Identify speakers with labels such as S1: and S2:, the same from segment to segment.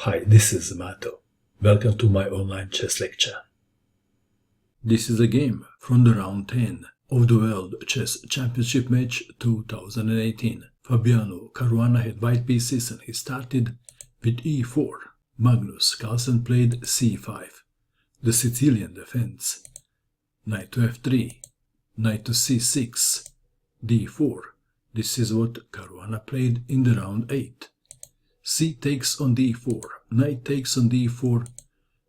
S1: Hi, this is Mato. Welcome to my online chess lecture. This is a game from the round 10 of the World Chess Championship match 2018. Fabiano Caruana had white pieces and he started with e4. Magnus Carlsen played c5. The Sicilian defense. Knight to f3, knight to c6, d4. This is what Caruana played in the round 8. C takes on d4, knight takes on d4,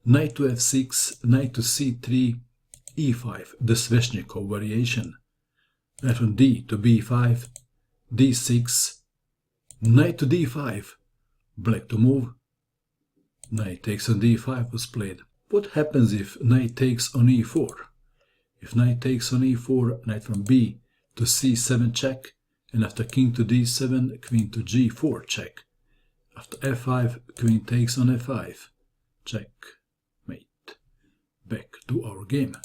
S1: knight to f6, knight to c3, e5, the Sveshnikov variation. Knight on d to b5, d6, knight to d5, black to move. Knight takes on d5 was played. What happens if knight takes on e4? If knight takes on e4, knight from b to c7 check, and after king to d7, queen to g4 check. After f5, queen takes on f5. Checkmate. Back to our game.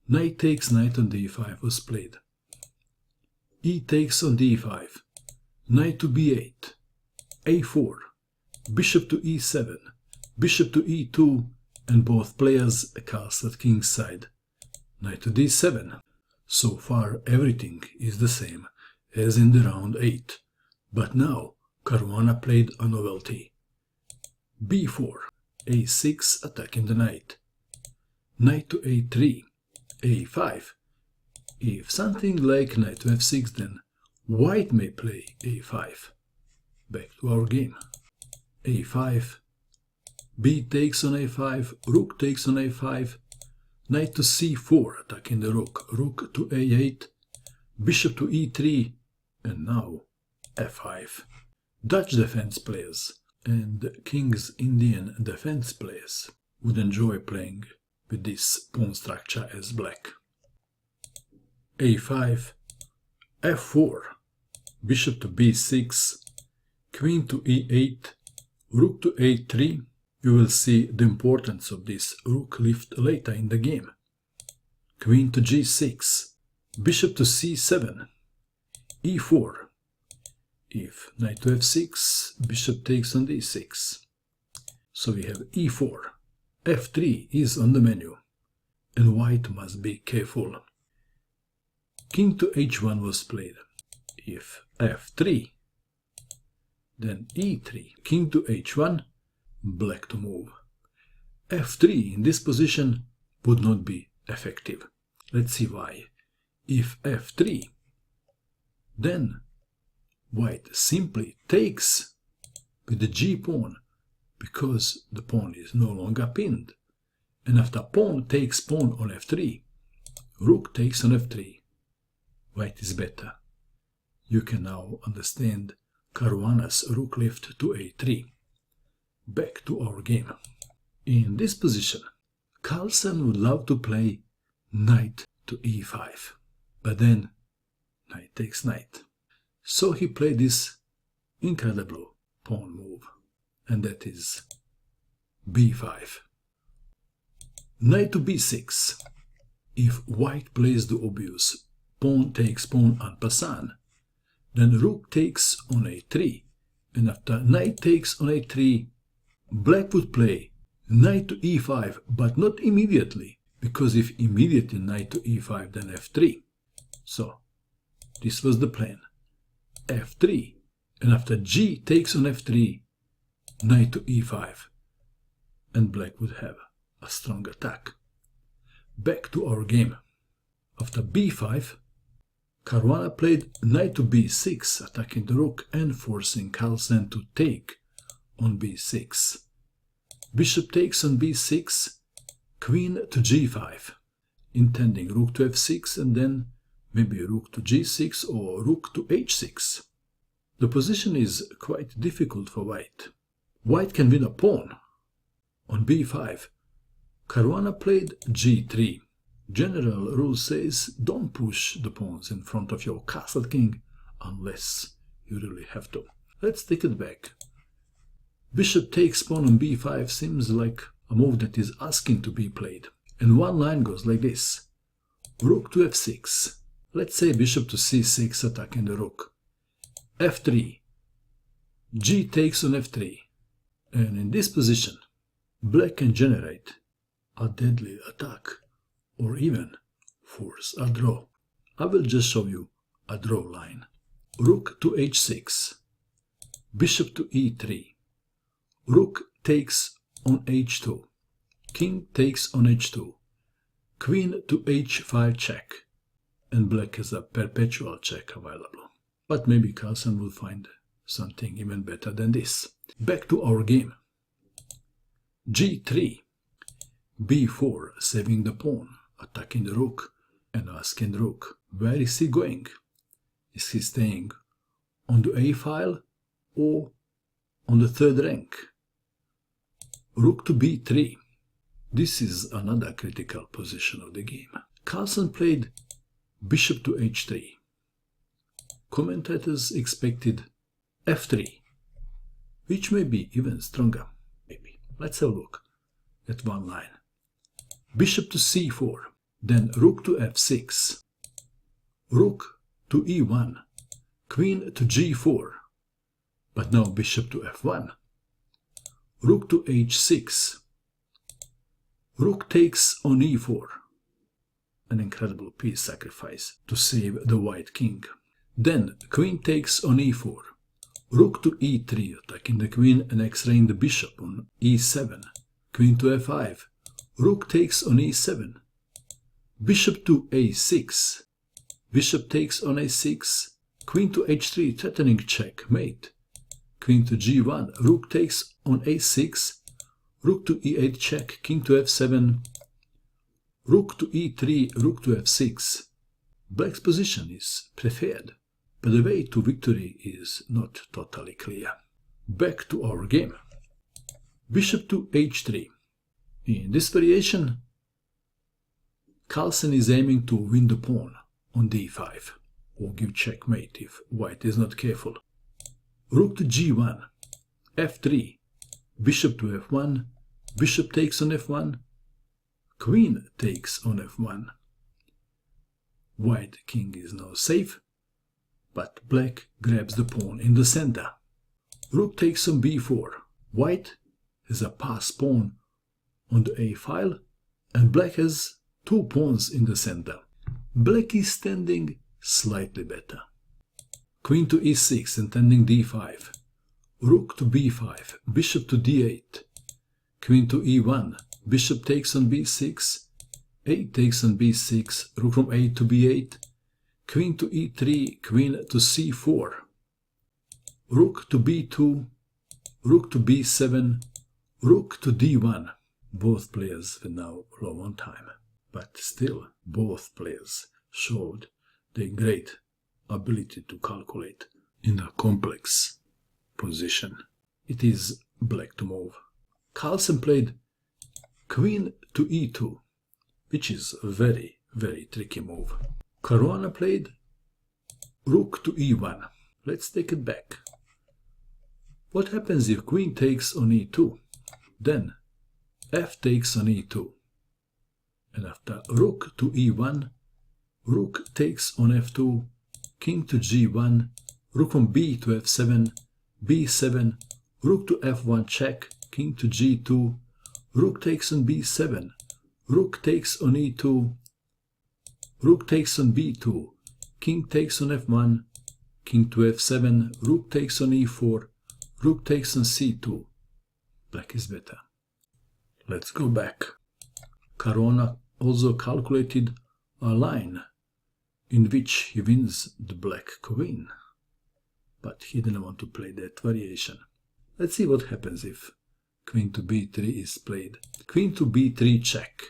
S1: Knight takes knight on d5 was played. E takes on d5. Knight to b8. a4. Bishop to e7. Bishop to e2. And both players castle at king's side. Knight to d7. So far everything is the same as in the round 8. But now Caruana played a novelty. b4, a6 attacking the knight. Knight to a3, a5. If something like knight to f6, then white may play a5. Back to our game. a5, b takes on a5, rook takes on a5, knight to c4 attacking the rook, rook to a8, bishop to e3, and now f5. Dutch defense players and King's Indian defense players would enjoy playing with this pawn structure as black. a5, f4, bishop to b6, queen to e8, rook to a3. You will see the importance of this rook lift later in the game. Queen to g6, bishop to c7, e4. If knight to f6, bishop takes on d6. So we have e4. f3 is on the menu, and white must be careful. King to h1 was played. If f3, then e3. King to h1, black to move. f3 in this position would not be effective. Let's see why. If f3, then white simply takes with the g-pawn because the pawn is no longer pinned. And after pawn takes pawn on f3, rook takes on f3. White is better. You can now understand Caruana's rook lift to a3. Back to our game. In this position, Carlsen would love to play knight to e5. But then knight takes knight. So he played this incredible pawn move, and that is b5. Knight to b6. If white plays the obvious pawn takes pawn en passant, then rook takes on a3, and after knight takes on a3, black would play knight to e5, but not immediately, because if immediately knight to e5, then f3. So this was the plan. f3, and after g takes on f3, knight to e5, and black would have a strong attack. Back to our game. After b5, Caruana played knight to b6, attacking the rook and forcing Carlsen to take on b6. Bishop takes on b6, queen to g5, intending rook to f6 and then maybe rook to g6 or rook to h6. The position is quite difficult for white. White can win a pawn. On b5, Caruana played g3. General rule says don't push the pawns in front of your castle king unless you really have to. Let's take it back. Bishop takes pawn on b5 seems like a move that is asking to be played. And one line goes like this. Rook to f6. Let's say bishop to c6 attacking the rook. f3. G takes on f3. And in this position, black can generate a deadly attack or even force a draw. I will just show you a draw line. Rook to h6, bishop to e3, rook takes on h2, king takes on h2, queen to h5 check, and black has a perpetual check available. But maybe Carlsen will find something even better than this. Back to our game. g3, b4, saving the pawn, attacking the rook, and asking the rook, where is he going? Is he staying on the a file or on the third rank? Rook to b3. This is another critical position of the game. Carlsen played bishop to h3. Commentators expected f3, which may be even stronger. Maybe. Let's have a look at one line. Bishop to c4, then rook to f6, rook to e1, queen to g4, but now bishop to f1, rook to h6, rook takes on e4, an incredible piece sacrifice to save the white king. Then queen takes on e4, rook to e3, attacking the queen and x-raying the bishop on e7, queen to f5, rook takes on e7, bishop to a6, bishop takes on a6, queen to h3, threatening checkmate, queen to g1, rook takes on a6, rook to e8 check, king to f7, rook to e3, rook to f6. Black's position is preferred, but the way to victory is not totally clear. Back to our game. Bishop to h3. In this variation, Carlsen is aiming to win the pawn on d5, or give checkmate if white is not careful. Rook to g1, f3, bishop to f1, bishop takes on f1, queen takes on f1. White king is now safe, but black grabs the pawn in the center. Rook takes on b4. White has a pass pawn on the a file, and black has two pawns in the center. Black is standing slightly better. Queen to e6, intending d5. Rook to b5, bishop to d8. Queen to e1, bishop takes on b6, a takes on b6, rook from a to b8, queen to e3, queen to c4, rook to b2, rook to b7, rook to d1. Both players were now low on time, but still both players showed their great ability to calculate in a complex position. It is black to move. Carlsen played queen to e2, which is a very, very tricky move. Caruana played rook to e1. Let's take it back. What happens if queen takes on e2? Then f takes on e2. And after rook to e1, rook takes on f2, king to g1, rook from b to f7, b7, rook to f1 check, king to g2, rook takes on b7, rook takes on e2, rook takes on b2, king takes on f1, king to f7, rook takes on e4, rook takes on c2. Black is better. Let's go back. Caruana also calculated a line in which he wins the black queen, but he didn't want to play that variation. Let's see what happens if queen to b3 is played. Queen to b3 check,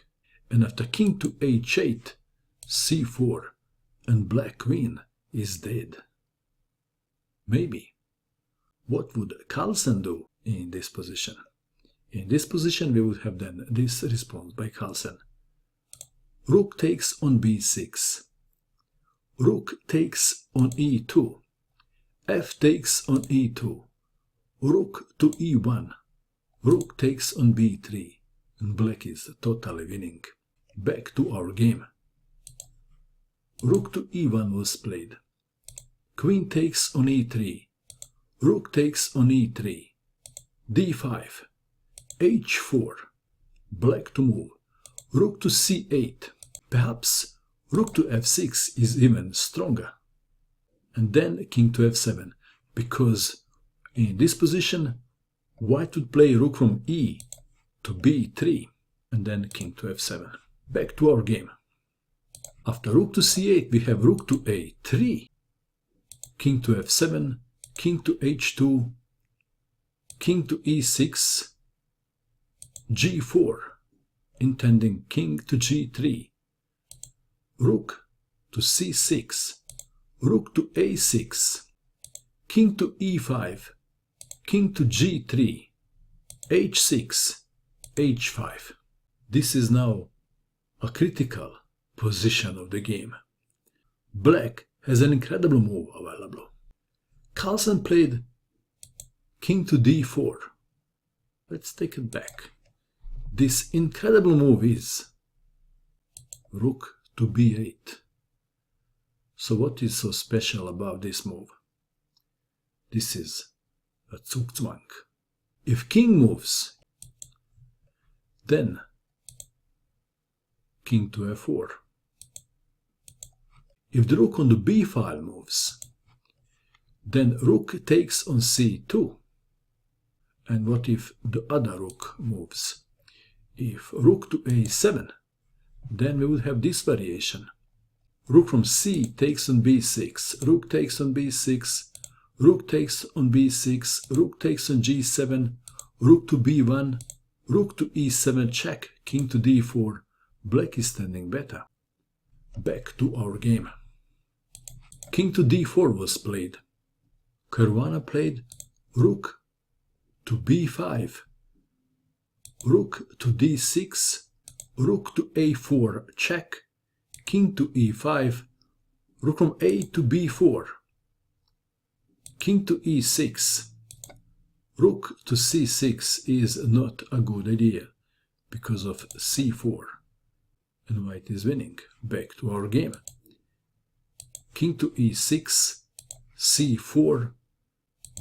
S1: and after king to h8, c4, and black queen is dead. Maybe. What would Carlsen do in this position? In this position we would have then this response by Carlsen. Rook takes on b6. Rook takes on e2. F takes on e2. Rook to e1. Rook takes on b3. And black is totally winning. Back to our game. Rook to e1 was played. Queen takes on e3. Rook takes on e3. d5, h4, black to move, rook to c8, perhaps rook to f6 is even stronger, and then king to f7, because in this position white would play rook from e to b3, and then king to f7. Back to our game. After rook to c8 we have rook to a3, king to f7, king to h2, king to e6, g4, intending king to g3, rook to c6, rook to a6, king to e5, king to g3, h6, h5. This is now a critical position of the game. Black has an incredible move available. Carlsen played king to d4. Let's take it back. This incredible move is rook to b8. So what is so special about this move? This is a Zugzwang. If king moves, then king to f4. If the rook on the b file moves, then rook takes on c2. And what if the other rook moves? If rook to a7, then we would have this variation. Rook from c takes on b6, rook takes on b6, rook takes on b6, rook takes on g7, rook to b1, rook to e7 check, king to d4. Black is standing better. Back to our game. King to d4 was played. Caruana played rook to b5, rook to d6, rook to a4 check, king to e5, rook from a to b4, king to e6, rook to c6 is not a good idea because of c4, and white is winning. Back to our game. King to e6, c4,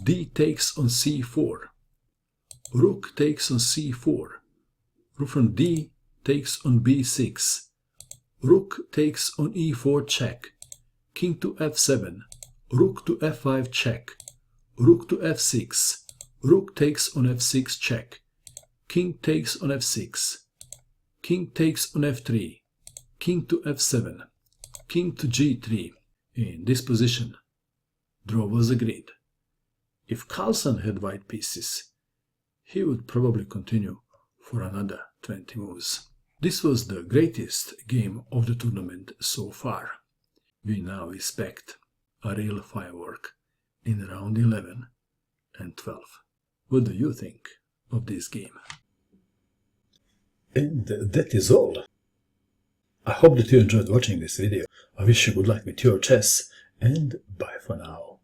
S1: d takes on c4, rook takes on c4, rook from d takes on b6, rook takes on e4 check, king to f7, rook to f5 check, rook to f6, rook takes on f6 check, king takes on f6, king takes on f3, king to f7, king to g3. In this position, draw was agreed. If Carlsen had white pieces, he would probably continue for another 20 moves. This was the greatest game of the tournament so far. We now expect a real firework in round 11 and 12. What do you think of this game? And that is all. I hope that you enjoyed watching this video. I wish you good luck with your chess, and bye for now.